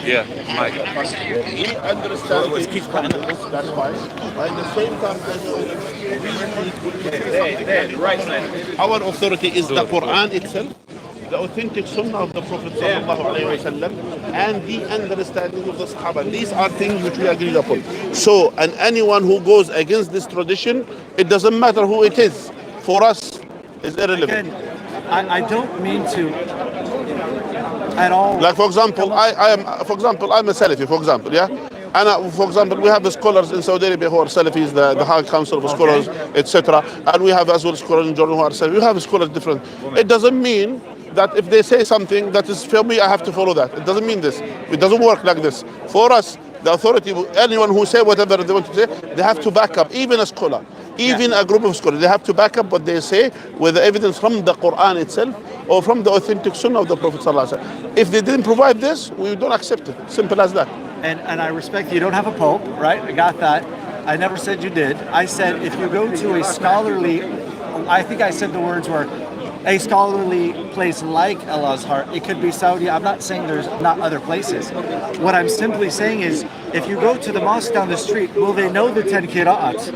Yeah, Mike. We understand things from this, that's fine. But at the same time, our authority is the Quran itself, the authentic Sunnah of the Prophet ﷺ, and the understanding of the Sahaba. These are things which we agreed upon. So, and anyone who goes against this tradition, it doesn't matter who it is. For us, is irrelevant. Again, I don't mean to at all. Like for example, I'm a Salafi, for example, yeah. And for example, we have the scholars in Saudi Arabia who are Salafis, the High Council of Scholars, etc. And we have as well scholars in Jordan who are Salafis. We have scholars different. It doesn't mean that if they say something that is for me, I have to follow that. It doesn't mean this. It doesn't work like this. For us, the authority, anyone who say whatever they want to say, they have to back up. Even a scholar, even a group of scholars, they have to back up what they say with the evidence from the Quran itself or from the authentic Sunnah of the Prophet ﷺ. If they didn't provide this, we don't accept it. Simple as that. And I respect you don't have a pope, right? I got that. I never said you did. I said if you go to a scholarly, I think I said the words were a scholarly place like Al Azhar, it could be Saudi. I'm not saying there's not other places. What I'm simply saying is if you go to the mosque down the street, will they know the 10 qira'at?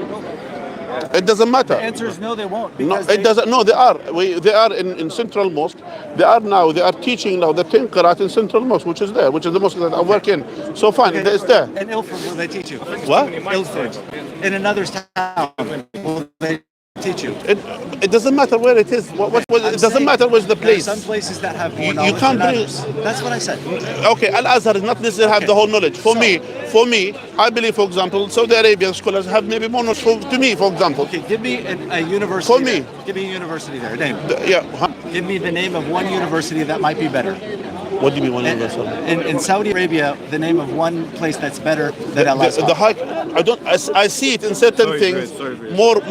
It doesn't matter. The answer is no, they won't. No, it doesn't. No, they are. They are in Central Mosque. They are teaching now the 10 Qur'an in Central Mosque, which is there, which is the mosque that I work in. So fine, Okay. it's there. In Ilford, will they teach you? What? Ilford. In another town, will they teach you? It doesn't matter where it is. It doesn't matter where's the place. There are some places that have more You knowledge can't than bring- others. That's what I said. Okay, Al Azhar is not necessarily have the whole knowledge. For me, I believe, for example, Saudi Arabian scholars have maybe more knowledge. To me, for example, Okay, give me a university. For me. there. Give me a university there. Name. yeah. Give me the name of one university that might be better. What do you mean one universal? In Saudi Arabia, the name of one place that's better than Al Azhar. The high, I see it in certain things more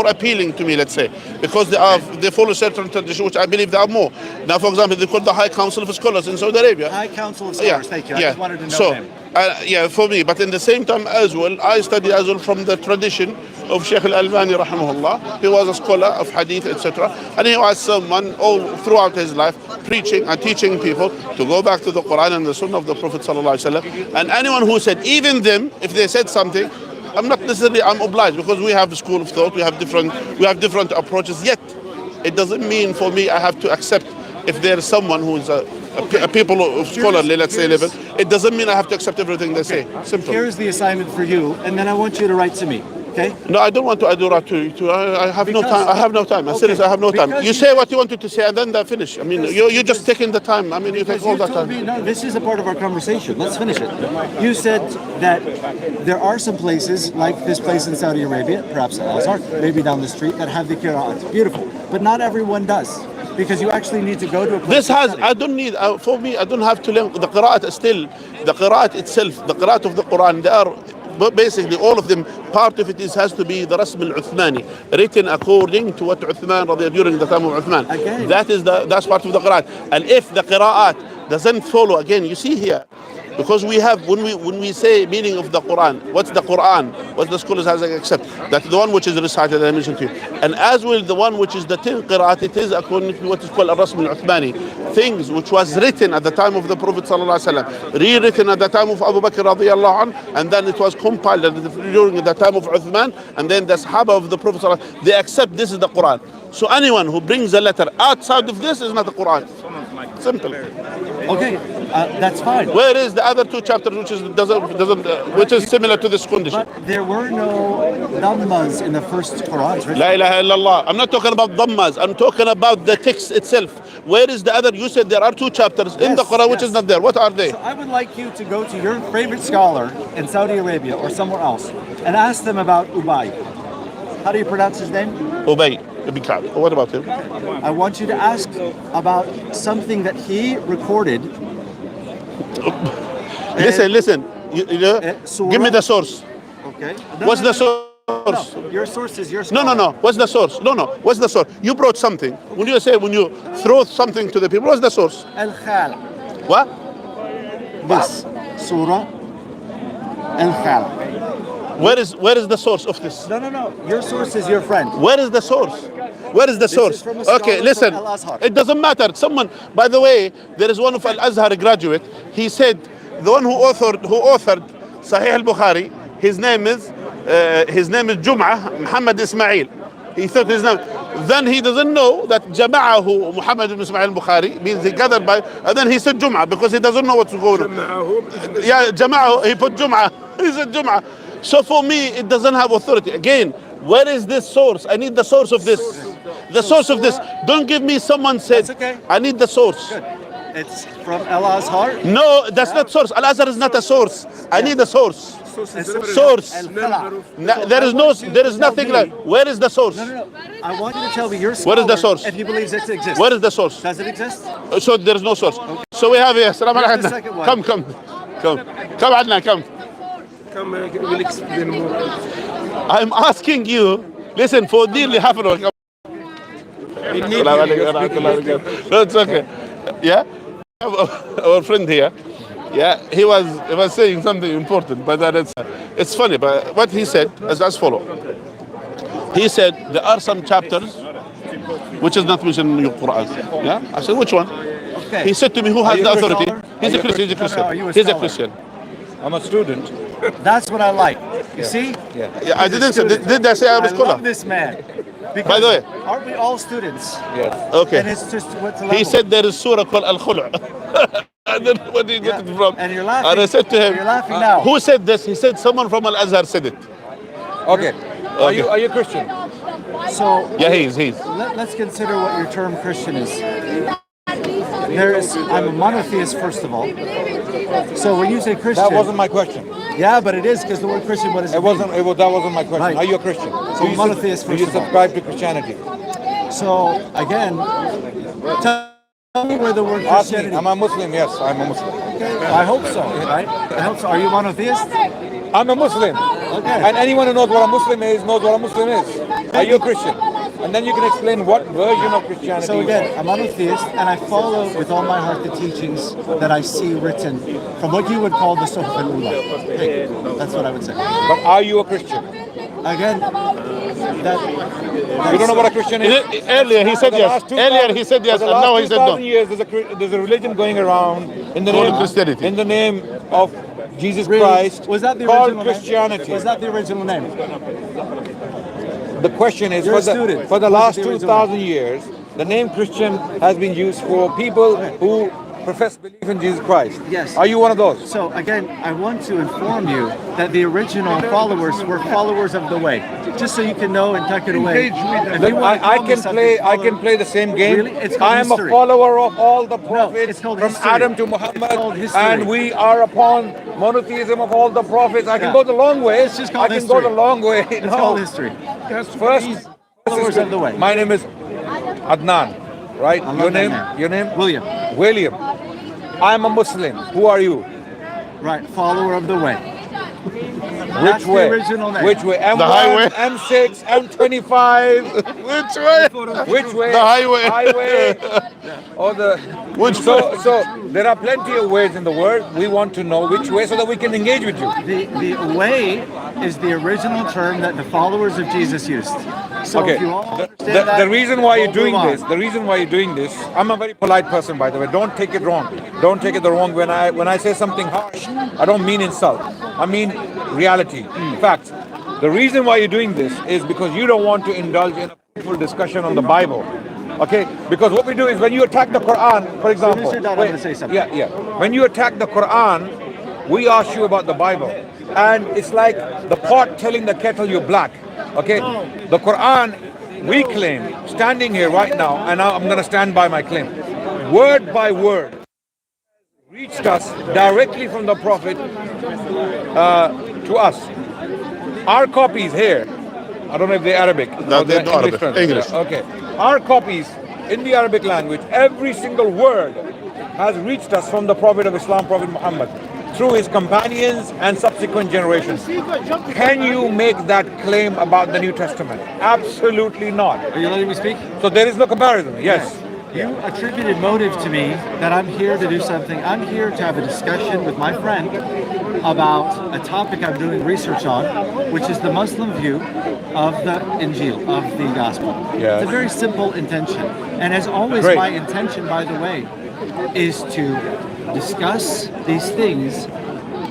appealing to me, let's say, because they follow certain traditions which I believe there are more. Now, for example, they call the High Council of Scholars in Saudi Arabia. High Council of Scholars. Thank you. I just wanted to know So, them. for me, but in the same time as well, I study as well from the tradition of Sheikh Al-Albani rahimahullah. He was a scholar of Hadith, etc. And he was someone all throughout his life preaching and teaching people to go back to the Quran and the Sunnah of the Prophet sallallahu alaihi wasallam. And anyone who said, even them, if they said something, I'm obliged, because we have a school of thought, we have different approaches. Yet, it doesn't mean for me I have to accept if there is someone who is a people of scholarly, let's say, level. It doesn't mean I have to accept everything they say. Simple. Here's the assignment for you, and then I want you to write to me. Okay? No, I don't want to adora to. I have no time. I have no time. I'm Okay. serious. I have no time. Because You say what you wanted to say, and then finish. I mean, you're just taking the time. I mean, you take all You that told time. me, no, this is a part of our conversation. Let's finish it. You said that there are some places, like this place in Saudi Arabia, perhaps Al Azhar, maybe down the street, that have the qira'at. Beautiful. But not everyone does. Because you actually need to go to a place. This to has. study. I don't need. For me, I don't have to learn the qira'at. Still, the qira'at itself, the qira'at of the Quran, they are. But basically, all of them, part of it has to be the Rasm al-Uthmani, written according to what Uthman during the time of Uthman. Again. That's part of the Quran. And if the qira'at doesn't follow, again, you see here, because we have when we say meaning of the Quran, what's the Quran? What the scholars has accept that the one which is recited, I mentioned to you, and as well the one which is the 10 qira'at, it is according to what is called al-Rasm al-Uthmani, things which was written at the time of the Prophet sallallahu alaihi wasallam, rewritten at the time of Abu Bakr radiyallahu anhu, and then it was compiled during the time of Uthman, and then the Sahaba of the Prophet sallallahu alaihi wasallam, they accept this is the Quran. So anyone who brings a letter outside of this is not the Quran. Simple. Okay, that's fine. Where is the other two chapters which is similar to this condition? But there were no dhammas in the first Quran. Right? La ilaha illallah. I'm not talking about dhammas. I'm talking about the text itself. Where is the other? You said there are two chapters in the Quran which is not there. What are they? So I would like you to go to your favorite scholar in Saudi Arabia or somewhere else and ask them about Ubay. How do you pronounce his name? Ubay ibn Ka'b. What about him? I want you to ask about something that he recorded. Listen. Surah. Give me the source. Okay. What's the source? No, your source is your scholar. No. What's the source? No. What's the source? You brought something. When you throw something to the people, what's the source? Al-Khala. What? This. Surah. Al-Khala. Where is the source of this? No. Your source is your friend. Where is the source? Where is the This source? is from a scholar Okay, from listen. Al-Azhar. It doesn't matter. Someone, by the way, there is one of Al-Azhar graduate. He said the one who authored Sahih al-Bukhari. His name is Jum'ah Muhammad Ismail. He thought his name. Then he doesn't know that Jama'ahu Muhammad ibn Ismail al-Bukhari means he gathered by. And then he said Jum'ah because he doesn't know what's going on. Yeah, Jama'ahu. He put Jum'ah. He said Jum'ah. So for me, it doesn't have authority. Again, where is this source? I need the source of this. The source of this. Don't give me someone said. That's okay. I need the source. Good. It's from Al-Azhar. No, that's not source. Al-Azhar is not a source. I need the source. Source. Al-Khala. There is nothing like. Where is the source? No. I want you to tell me your What is the scholar source? if you believe it exists. Where is the source? Does it exist? So there is no source. So we have here. Salam Here's the alaikum. second one. Come, Adnan, come. We'll explain more. I'm asking you. Listen, for nearly half an hour. No, it's okay. Yeah, our friend here. Yeah, he was saying something important, but it's funny. But what he said is as follows. He said there are some chapters which is not mentioned in your Quran. Yeah, I said which one? Okay. He said to me, who has you the a authority? scholar? He's a Are Christian. you a He's a scholar? Christian. I'm a student. That's what I like. You see? Yeah. Yeah, I He's a didn't say. student. Did I say I'm a I scholar? love this man. Because By the way. aren't we all students? Yes. Okay. And it's just what's the He level. said there is surah called Al-Khulu'. I don't know where he got it from. And you're laughing. And I said to him, You're laughing now. who said this? He said someone from Al-Azhar said it. Okay. Are you Christian? So Yeah, he's. let's consider what your term Christian is. I'm a monotheist, first of all. So when you say Christian, That wasn't my question. yeah, but it is because the word Christian. What does it mean? That wasn't my question. Right. Are you a Christian? So monotheist, Do you first of all. subscribe to Christianity? So again, tell me where the word Ask me. Christianity. I'm a Muslim. Yes, I'm a Muslim. I hope so, right? I hope so. Are you monotheist? I'm a Muslim. Okay. And anyone who knows what a Muslim is knows what a Muslim is. Are you a Christian? And then you can explain what version of Christianity. So again, I'm monotheist, and I follow with all my heart the teachings that I see written from what you would call the Suhuf al-Ula. That's what I would say. But are you a Christian? Again, You don't know what a Christian is? Earlier he said yes. Earlier he said yes, and now he said no. 2,000 years, there's a religion going around in the Called name Christianity. in the name of Jesus Really? Christ. Was that the called original Christianity? name? Was that the original name? The question is, You're a student. for the Was it last the original 2,000 years, the name Christian has been used for people who profess belief in Jesus Christ. Yes. Are you one of those? So again, I want to inform you that the original followers were followers of the way. Just so you can know and tuck it away. If you wanna I call me can something, can play the same game. Really? It's called I am history. a follower of all the prophets it's called from history. Adam to It's called Muhammad, history. and we are upon monotheism of all the prophets. I can Yeah. go the long way. It's just called I can go history. the long way. It's No. called history. First, Followers of the way. my name is Adnan, right? I love Your that name? name. Your name? William. William. I'm a Muslim. Who are you? Right, follower of the way. Which That's way? the original name. Which way? M1, The highway. M6, M25. Which way? Which way? The highway. Highway. Or the Which so way? so there are plenty of ways in the world. We want to know which way so that we can engage with you. The way is the original term that the followers of Jesus used. So Okay. if you all understand that, The reason why you're we'll doing move on. this, the reason why you're doing this, I'm a very polite person, by the way. Don't take it wrong. Don't take it the wrong. When I say something harsh, I don't mean insult. I mean reality, facts. The reason why you're doing this is because you don't want to indulge in a full discussion on the Bible. Okay? Because what we do is when you attack the Quran, for example. Mr. Dad, I'm gonna say something. Yeah. When you attack the Quran, we ask you about the Bible. And it's like the pot telling the kettle you're black. Okay? The Quran, we claim, standing here right now, and now I'm going to stand by my claim, word by word, reached us directly from the Prophet to us. Our copies here, I don't know if they're Arabic. No, or they're not Arabic, translation. English. Okay. Our copies in the Arabic language, every single word has reached us from the Prophet of Islam, Prophet Muhammad, through his companions and subsequent generations. Can you make that claim about the New Testament? Absolutely not. Are you letting me speak? So there is no comparison. Yes. You attributed motive to me that I'm here to do something. I'm here to have a discussion with my friend about a topic I'm doing research on, which is the Muslim view of the Injil, of the Gospel. Yes. It's a very simple intention. And as always, Great. my intention, by the way, is to discuss these things.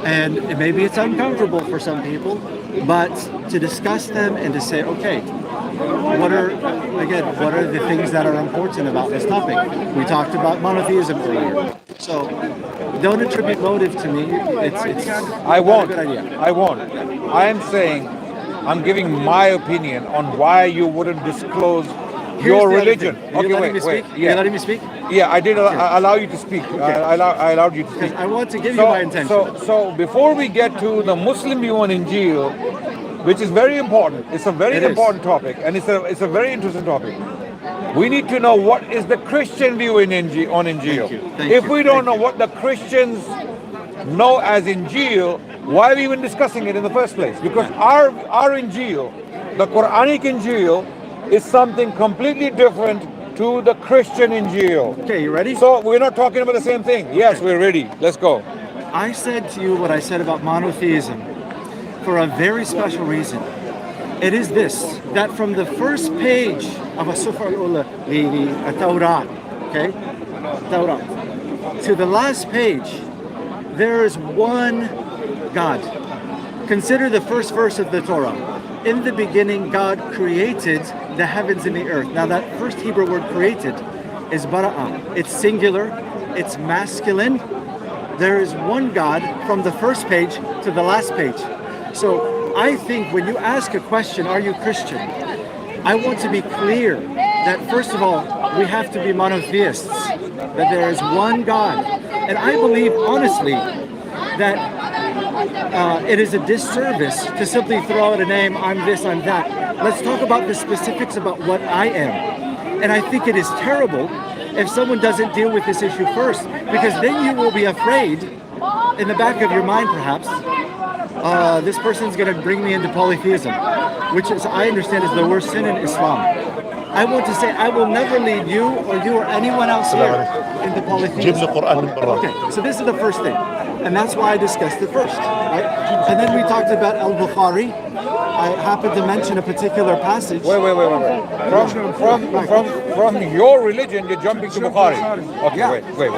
And maybe it's uncomfortable for some people, but to discuss them and to say, okay, what are the things that are important about this topic? We talked about monotheism earlier. So don't attribute motive to me. It's I won't. not a good idea. I won't. I am saying, I'm giving my opinion on why you wouldn't disclose Here's your the other religion. thing. You're letting me speak? You're letting me speak? Yeah, I did allow you to speak. I allowed you to speak. I want to give you my intention. So before we get to the Muslim view on Injil, which is very important, it's a very important topic, and it's a very interesting topic. We need to know what is the Christian view on Injil. If we don't know what the Christians know as Injil, why are we even discussing it in the first place? Because our Injil, the Quranic Injil, is something completely different to the Christian Injil. Okay, you ready? So we're not talking about the same thing. Yes, we're ready. Let's go. I said to you what I said about monotheism for a very special reason. It is this, that from the first page of a Torah, okay, Torah, to the last page, there is one God. Consider the first verse of the Torah. In the beginning, God created the heavens and the earth. Now that first Hebrew word created is bara'ah. It's singular, it's masculine. There is one God from the first page to the last page. So I think when you ask a question, are you Christian? I want to be clear that first of all, we have to be monotheists, that there is one God. And I believe honestly that it is a disservice to simply throw out a name, I'm this, I'm that. Let's talk about the specifics about what I am. And I think it is terrible if someone doesn't deal with this issue first, because then you will be afraid, in the back of your mind perhaps, this person's going to bring me into polytheism, which is, I understand, is the worst sin in Islam. I want to say I will never lead you or anyone else here into polytheism. Okay, so this is the first thing. And that's why I discussed it first, right? And then we talked about Al-Bukhari. I happened to mention a particular passage. Wait. From your religion, you're jumping to Bukhari. Okay, Yeah. wait.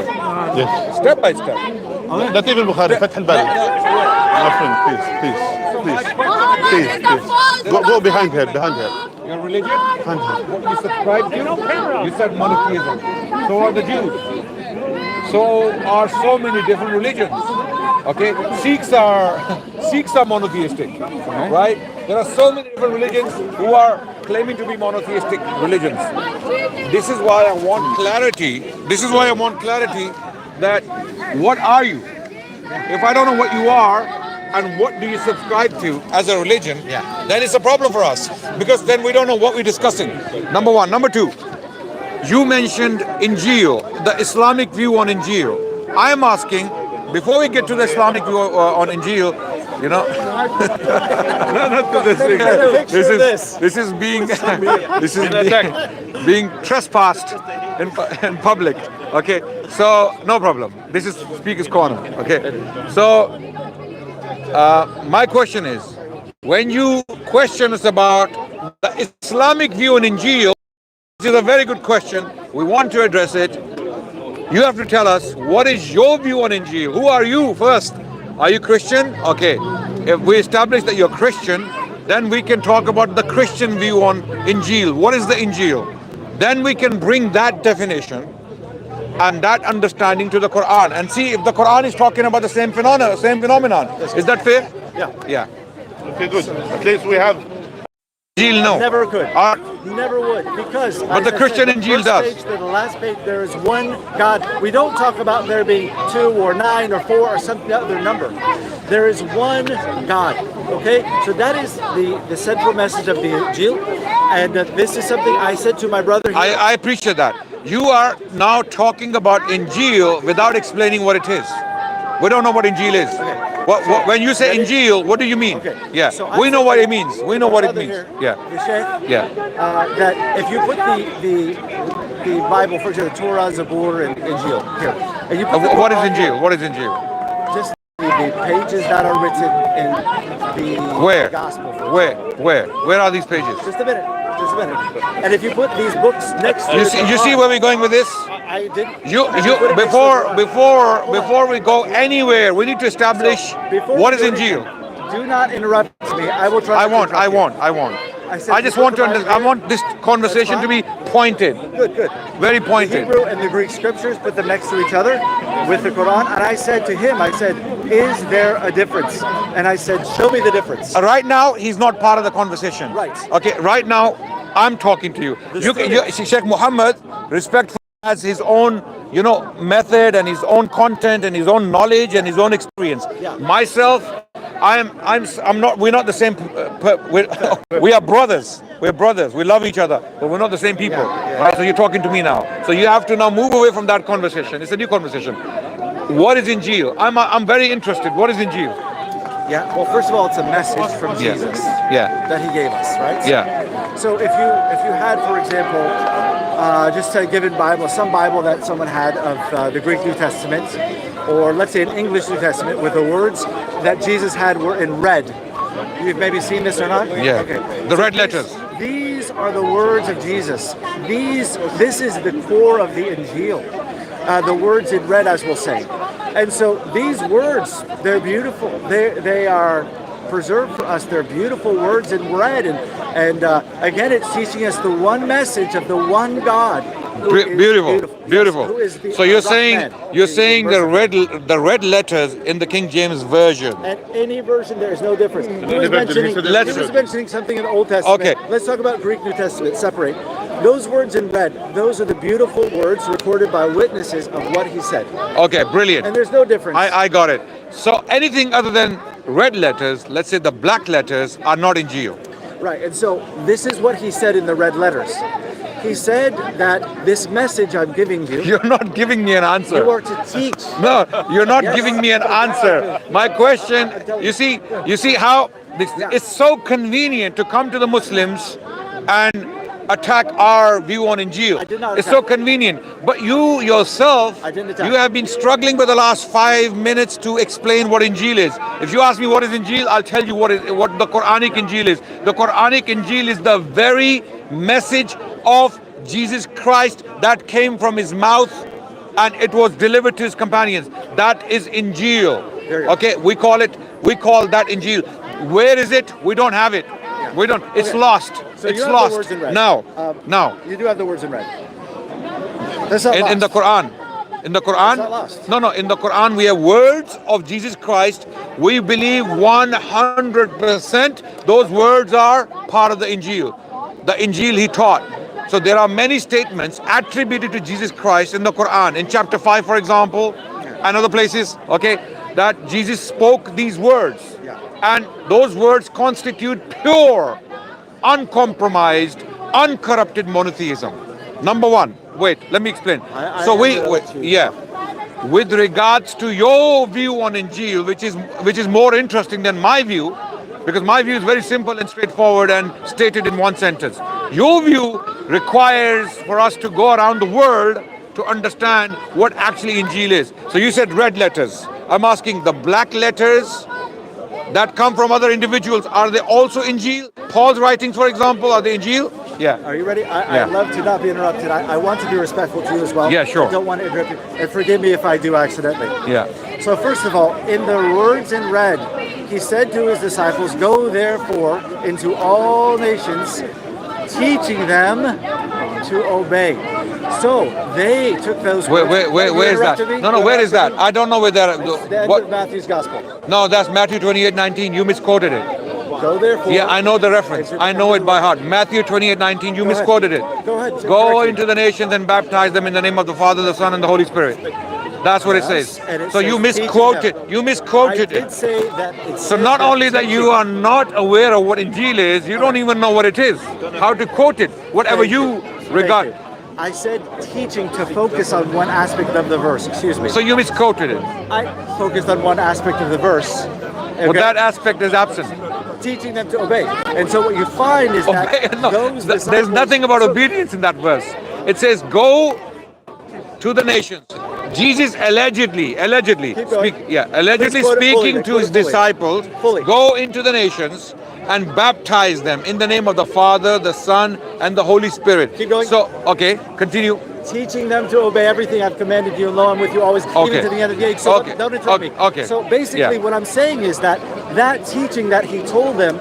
Yes. Step by step. Not even Bukhari, Fath al-Bari. My friend, please. Go behind her. Your religion? Behind her. What you subscribe to? You said monotheism. So are the Jews. So are so many different religions. Okay, Sikhs are monotheistic, right? There are so many different religions who are claiming to be monotheistic religions. This is why I want clarity. That what are you? If I don't know what you are and what do you subscribe to as a religion, then it's a problem for us, because then we don't know what we're discussing. Number one. Number two, you mentioned Injil, the Islamic view on Injil. I am asking, before we get to the Islamic view on Injil, you know, this is being trespassed in public. Okay, so no problem. This is Speaker's Corner. Okay, so my question is, when you question us about the Islamic view on Injil, which is a very good question, we want to address it. You have to tell us, what is your view on Injil? Who are you first? Are you Christian? Okay. If we establish that you're Christian, then we can talk about the Christian view on Injil. What is the Injil? Then we can bring that definition and that understanding to the Quran and see if the Quran is talking about the same phenomenon. Is that fair? Yeah. Okay, good. At least we have. Injil, no. Never could. Never would, because But the Christian Injil does. Page to the last page, there is one God. We don't talk about there being 2 or 9 or 4 or some other number. There is one God. Okay, so that is the central message of the Injil, and this is something I said to my brother here. I appreciate that. You are now talking about Injil without explaining what it is. We don't know what Injil is. When you say Injil, what do you mean? Okay. Yeah, So we know what it means. We know what it brother means. here, Yeah, the Sheikh, yeah. that if you put the Bible, for example, Torah, Zabur, and Injil here, and you put the What is Quran here, Injil? What is Injil? just the pages that are written in the Where? Gospel. for example. Where are these pages? Just a minute. Just a minute. And if you put these books next to You the see, you Quran- see where we're going with this? I did. You put it next to the Quran. before we go anywhere, we need to establish Before what we is go Injil. anywhere, do not interrupt me. I will try. I to won't. interrupt you. I won't. I said I just you want put to. the I Bible want this conversation to be pointed, Good, good. very The pointed. Hebrew and the Greek scriptures, put them next to each other with the Quran. And I said to him, I said, is there a difference? And I said, show me the difference. Right now, he's not part of the conversation. Right. Okay. Right now, I'm talking to you. Sheikh Muhammad, respectfully, has his own, method and his own content and his own knowledge and his own experience. Yeah. Myself, I'm not. We're not the same. We are brothers. We're brothers. We love each other, but we're not the same people. Yeah. Right? So you're talking to me now. So you have to now move away from that conversation. It's a new conversation. What is Injil? I'm very interested. What is Injil? Yeah. Well, first of all, it's a message from Yeah. Jesus Yeah. that he gave us, right? Yeah. So if you had, for example, just a given Bible, some Bible that someone had of the Greek New Testament, or let's say an English New Testament with the words that Jesus had were in red. You've maybe seen this or not? Yeah. Okay. The red these- letters. These are the words of Jesus. This is the core of the Injil. The words in red, as we'll say. And so these words, they're beautiful. They are preserved for us. They're beautiful words in red. And again, it's teaching us the one message of the one God. who is Beautiful. Yes, who is the So you're Rahman, saying the red letters in the King James version. At any version, there is no difference. He was Let's- mentioning something in the Old Testament. Okay. Let's talk about Greek New Testament. Separate. Those words in red, those are the beautiful words recorded by witnesses of what he said. Okay, brilliant. And there's no difference. I got it. So anything other than red letters, let's say the black letters, are not Injil. Right. And so this is what he said in the red letters. He said that this message I'm giving you, You're not giving me an answer. you are to teach. No, you're not Yes. giving me an answer. My question, you see how it's so convenient to come to the Muslims and attack our view on Injil. I did not It's attack. so convenient. But you yourself, I didn't attack. you have been struggling for the last 5 minutes to explain what Injil is. If you ask me what is Injil, I'll tell you what the Quranic Injil is. The Quranic Injil is the very message of Jesus Christ that came from his mouth, and it was delivered to his companions. That is Injil. There you go. Okay, we call that Injil. Where is it? We don't have it. We don't. It's Okay. lost. So it's you have lost. the words in red. Now. You do have the words in red. That's not In the lost. Quran. In the Quran, not lost. no, in the Quran we have words of Jesus Christ. We believe 100% those words are part of the Injil. The Injil he taught. So there are many statements attributed to Jesus Christ in the Quran. In chapter 5, for example, and other places, okay, that Jesus spoke these words. Yeah. And those words constitute pure, uncompromised, uncorrupted monotheism. Number one. Wait, let me explain. With regards to your view on Injil, which is more interesting than my view, because my view is very simple and straightforward and stated in one sentence. Your view requires for us to go around the world to understand what actually Injil is. So you said red letters. I'm asking, the black letters that come from other individuals, are they also Injil? Paul's writings, for example, are they Injil? Yeah. Are you ready? Yeah. I love to not be interrupted. I want to be respectful to you as well. Yeah, sure. I don't want to interrupt you. And forgive me if I do accidentally. Yeah. So first of all, in the words in red, he said to his disciples, "Go therefore into all nations, teaching them to obey." So they took those words. Where is that? No, where is that? I don't know where that. It's the end of Matthew's gospel. No, that's Matthew 28:19. You misquoted it. Go therefore. Yeah, I know the reference. I know it by heart. Matthew 28:19. You Go ahead. misquoted it. Go ahead. Go Correct me. into the nations and baptize them in the name of the Father, the Son, and the Holy Spirit. That's what it says. And it So you says, misquoted. teaching them. You misquoted I did it. say that. So not only that you are not aware of what Injil is, you don't even know what it is. How to quote it, whatever Thank you Thank regard. you. I said teaching to focus on one aspect of the verse. Excuse me. So you misquoted it. I focused on one aspect of the verse. Well, Okay? that aspect is absent. Teaching them to obey. And so what you find is Obey, that no, those there's disciples- nothing about so- obedience in that verse. It says, go to the nations. Jesus allegedly Keep going. allegedly Please quote it fully, speaking then, to quote his it fully. disciples, Fully. go into the nations and baptize them in the name of the Father, the Son, and the Holy Spirit. Keep going. So, okay, continue. Teaching them to obey everything I've commanded you, and lo, I'm with you always, Okay. even to the end of the age. So Okay. don't interrupt Okay. me. Okay. So basically, Yeah. what I'm saying is that teaching that he told them,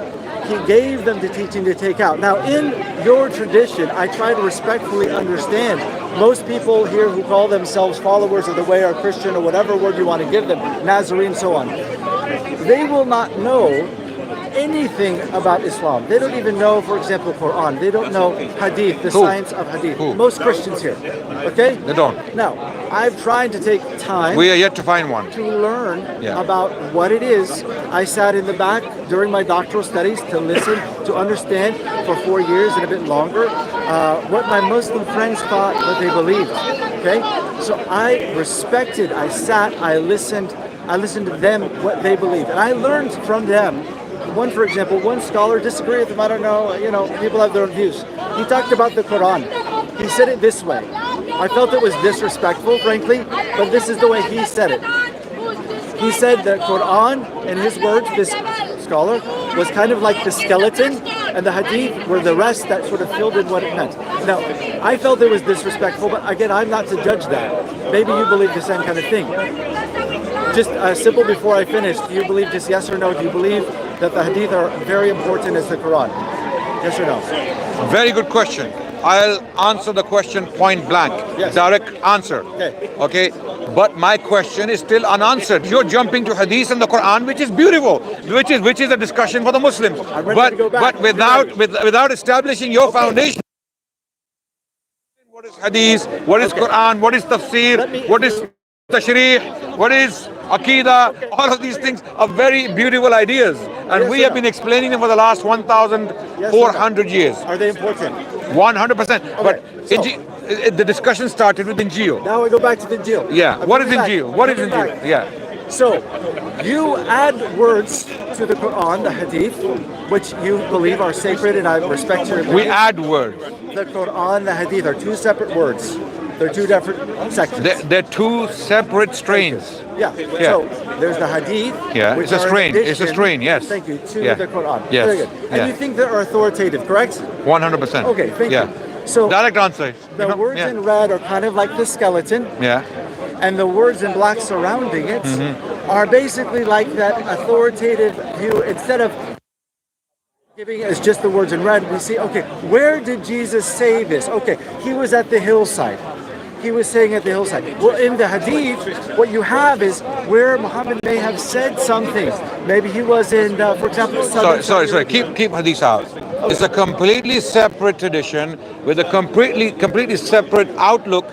he gave them the teaching to take out. Now, in your tradition, I try to respectfully understand. Most people here who call themselves followers of the way, or Christian, or whatever word you want to give them, Nazarene, so on, they will not know anything about Islam. They don't even know, for example, Quran. They don't know Hadith, the Who? science of Hadith. Who? Most Christians here, okay? They don't. Now, I've tried to take time We are yet to find one. to learn Yeah. about what it is. I sat in the back during my doctoral studies to listen, to understand for 4 years and a bit longer what my Muslim friends thought, what they believed. Okay, so I respected. I sat. I listened. I listened to them what they believed, and I learned from them. One, for example, one scholar disagreed with him. I don't know. You know, people have their own views. He talked about the Quran. He said it this way. I felt it was disrespectful, frankly, but this is the way he said it. He said the Quran, in his words, this scholar, was kind of like the skeleton, and the Hadith were the rest that sort of filled in what it meant. Now, I felt it was disrespectful, but again, I'm not to judge that. Maybe you believe the same kind of thing. Just simple before I finish, do you believe, just yes or no, do you believe that the Hadith are very important as the Quran? Yes or no? Very good question. I'll answer the question point blank. Yes. Direct answer. Okay. Okay. But my question is still unanswered. You're jumping to Hadith and the Quran, which is beautiful, which is a discussion for the Muslims. I'm ready to go back. But without establishing your foundation. What is Hadith? What is Quran? What is Tafsir? What is Tashrih? What is Aqidah? All of these things are very beautiful ideas, and Yes we or have no? been explaining them for the last 1,400 years. Are they important? 100%. But so- the discussion started with Injil. Now we go back to the Injil. Yeah. I'm What is coming back. Injil? What is I'm coming Injil? back. Yeah. So, you add words to the Quran, the Hadith, which you believe are sacred, and I respect your opinion. We add words. The Quran, the Hadith are two separate words. They're two different sections. They're two separate strains. Yeah. Yeah. So there's the Hadith. Yeah, which it's a are an strain. It's a addition, strain, yes. Thank you. To Yeah. the Quran. Yes. Very good. And Yeah. you think they are authoritative, correct? 100%. Okay. Thank Yeah. you. So Direct answer. the words yeah. in red are kind of like the skeleton, Yeah. and the words in black surrounding it Mm-hmm. are basically like that authoritative view. Instead of giving us just the words in red, we see, okay, where did Jesus say this? Okay, he was at the hillside. He was saying at the hillside. Well, in the Hadith, what you have is where Muhammad may have said something. Maybe he was in, for example, Sorry. Saudi Arabia. Keep Hadith out. It's a completely separate tradition with a completely separate outlook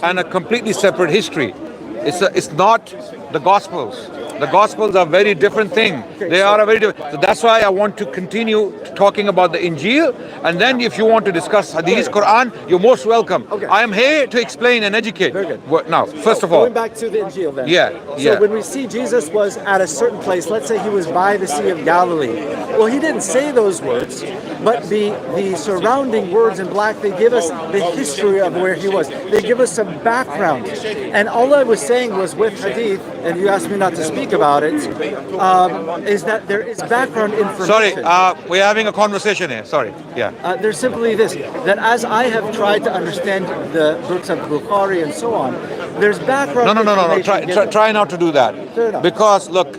and a completely separate history. It's not the Gospels. The Gospels are a very different thing. They are a very different. So that's why I want to continue talking about the Injil, and then if you want to discuss Hadith, Quran, you're most welcome. Okay. I am here to explain and educate. Very good. Now, first of all, Going back to the Injil then. Yeah, So yeah. when we see Jesus was at a certain place, let's say he was by the Sea of Galilee. Well, he didn't say those words, but the surrounding words in black, they give us the history of where he was. They give us some background. And all I was saying was with Hadith, and you asked me not to speak about it, is that there is background information. sorry, we're having a conversation here. Sorry. Yeah. There's simply this, that as I have tried to understand the books of Bukhari and so on, there's background No. information given. Try not to do that. Fair enough. Because look,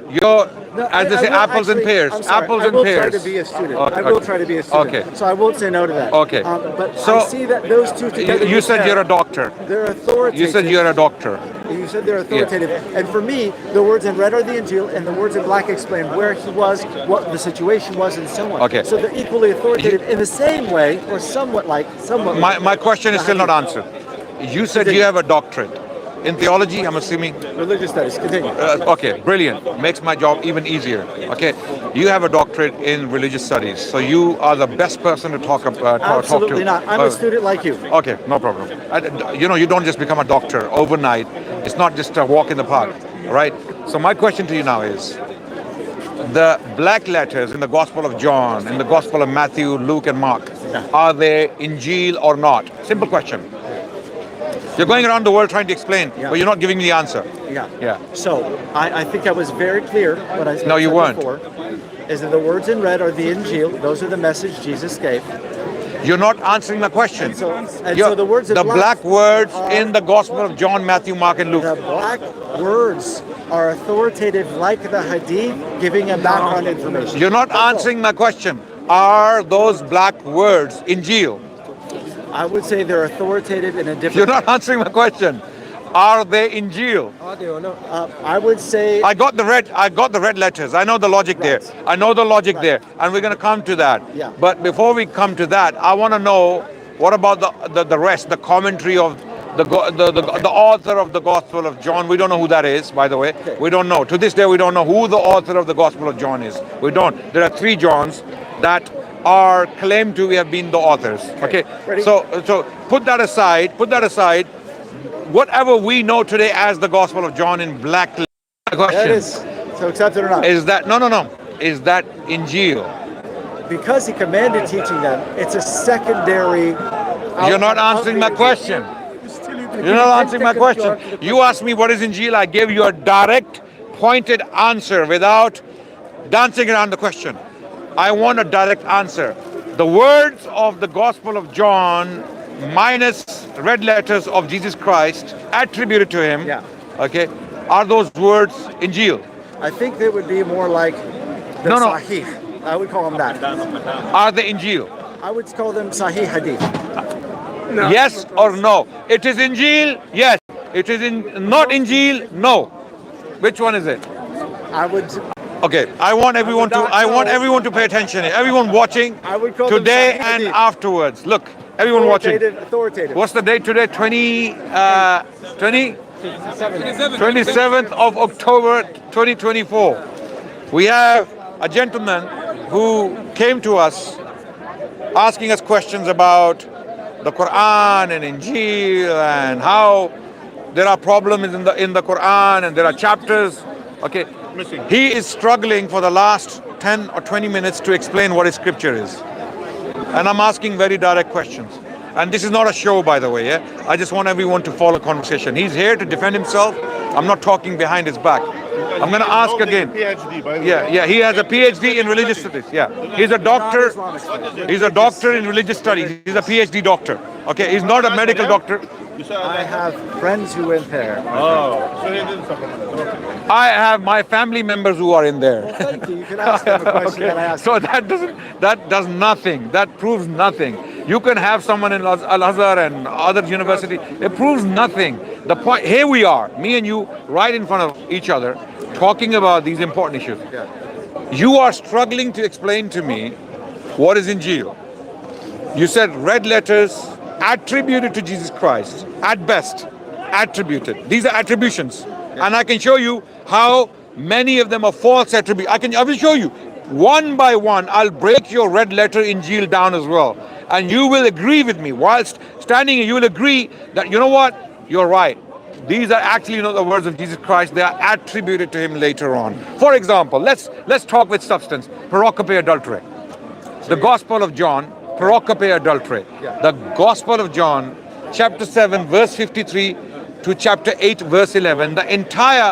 you're No, as they I say, will apples and actually- pears. I'm sorry, Apples I and will pears. try to be a student. Okay, I will okay. try to be a student. Okay. So I won't say no to that. Okay. But So, I see that those two together. You said you're a doctor. They're authoritative. You said you're a doctor. You said they're authoritative. And for me, the words in red are the Injil, and the words in black explain where he was, what the situation was, and so on. Okay. So they're equally authoritative in the same way, or somewhat like. My question is still not answered. You said you have a doctorate in theology, I'm assuming. Religious studies. Continue. Okay, brilliant. Makes my job even easier. Okay, you have a doctorate in religious studies, so you are the best person to talk to. Absolutely not. I'm a student like you. Okay, no problem. You don't just become a doctor overnight. It's not just a walk in the park, right? So my question to you now is, the black letters in the Gospel of John, in the Gospel of Matthew, Luke, and Mark, Are they Injil or not? Simple question. You're going around the world trying to explain, but you're not giving me the answer. Yeah. So I think I was very clear what I said. No, you weren't. Before, is that the words in red are the Injil. Those are the message Jesus gave. You're not answering my question. So the words in black words in the Gospel of John, Matthew, Mark, and Luke. The black words are authoritative, like the Hadith, giving a background information. You're not answering my question. Are those black words Injil? I would say they're authoritative in a different. You're not answering my question. Are they Injil? I would say. I got the red letters. I know the logic there. I know the logic there, and we're going to come to that. Yeah. But before we come to that, I want to know what about the rest, the commentary of the author of the Gospel of John. We don't know who that is, by the way. We don't know. To this day, we don't know who the author of the Gospel of John is. We don't. There are 3 Johns that are claimed to have been the authors. Okay. So put that aside. Whatever we know today as the Gospel of John in black question. That is. So accept it or not. Is that no? Is that Injil? Because he commanded teaching them, it's a secondary. You're not answering my question. You're not answering my question. You asked me what is Injil. I gave you a direct, pointed answer without dancing around the question. I want a direct answer. The words of the Gospel of John minus red letters of Jesus Christ attributed to him, okay, are those words Injil? I think they would be more like the Sahih. I would call them that. Are they Injil? I would call them Sahih Hadith. No. Yes or no? It is Injil? Yes. It is not Injil? No. Which one is it? I would. Okay, I want everyone to pay attention. Everyone watching today and afterwards. Look, everyone watching. Authoritative. What's the date today? 27th of October 2024. We have a gentleman who came to us asking us questions about the Quran and Injil and how there are problems in the Quran and there are chapters. Okay. He is struggling for the last 10 or 20 minutes to explain what his scripture is. And I'm asking very direct questions. And this is not a show, by the way. Yeah? I just want everyone to follow conversation. He's here to defend himself. I'm not talking behind his back. I'm going to ask again. PhD, by the way. Yeah, he has a PhD in religious studies. Yeah, he's a doctor. He's a doctor in religious studies. He's a PhD doctor. Okay, he's not a medical doctor. I have friends who went there. I have my family members who are in there. Well, thank you. You can ask them a question that I asked. So that does nothing. That proves nothing. You can have someone in Al-Azhar and other university. It proves nothing. The point, here we are, me and you, right in front of each other, talking about these important issues. Yeah. You are struggling to explain to me what is Injil. You said red letters attributed to Jesus Christ, at best, attributed. These are attributions. Yeah. And I can show you how many of them are false attributes. I will show you. One by one, I'll break your red letter Injil down as well. And you will agree with me. Whilst standing here, you will agree that, you know what? You're right. These are actually not the words of Jesus Christ. They are attributed to him later on. For example, let's talk with substance. Parocope adultery. The Gospel of John, parocope adultery. The Gospel of John, chapter 7, verse 53 to chapter 8, verse 11. The entire